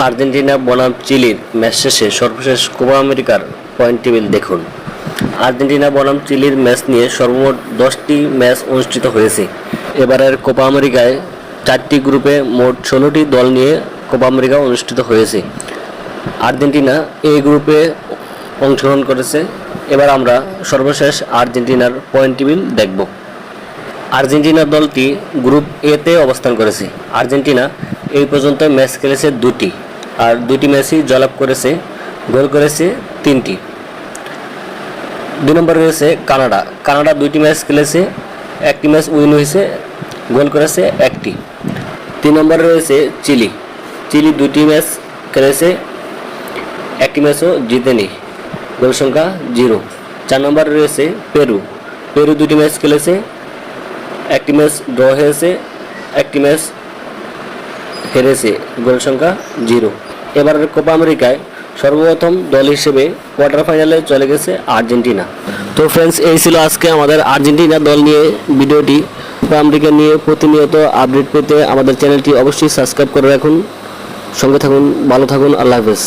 Argentina বনাম চিলির match শেষে সর্বশেষ কোপা আমেরিকার পয়েন্ট টেবিল দেখুন। আর্জেন্টিনা বনাম চিলির ম্যাচ নিয়ে সর্বমোট 10টি ম্যাচ অনুষ্ঠিত হয়েছে। এবারের কোপা আমেরিকায় 4টি গ্রুপে মোট 16টি দল নিয়ে কোপা আমেরিকা অনুষ্ঠিত হয়েছে। আর্জেন্টিনা এই গ্রুপে অংশগ্রহণ করেছে। এবার আমরা সর্বশেষ আর্জেন্টিনার পয়েন্ট টেবিল দেখব। আর্জেন্টিনা দলটি গ্রুপ এতে অবস্থান করেছে। আর্জেন্টিনা এই পর্যন্ত ম্যাচ খেলেছে 2টি, আর 2টি ম্যাচই জয়লাভ করেছে। গোল করেছে 3টি। 2 নম্বরে রয়েছে কানাডা। কানাডা 2টি ম্যাচ খেলেছে, 1টি ম্যাচ উইন হয়েছে, গোল করেছে 1টি। 3 নম্বরে রয়েছে চিলি। চিলি 2টি ম্যাচ খেলেছে, 1টি ম্যাচও জিতেনি, গোল সংখ্যা 0। 4 নম্বরে রয়েছে পেরু। পেরু 2টি ম্যাচ খেলেছে, 1টি ম্যাচ ড্র হয়েছে, 1টি ম্যাচ হেরেছে, গোল সংখ্যা 0। এবারের কোপা আমেরিকায় সর্বপ্রথম দল হিসেবে কোয়ার্টার ফাইনালে চলে গেছে আর্জেন্টিনা। তো ফ্রেন্ডস, এই ছিল আজকে আমাদের আর্জেন্টিনা দল নিয়ে ভিডিওটি। কোপা আমেরিকা নিয়ে প্রতিনিয়ত আপডেট পেতে আমাদের চ্যানেলটি অবশ্যই সাবস্ক্রাইব করে রাখুন। সঙ্গে থাকুন, ভালো থাকুন, আল্লাহ হাফেজ।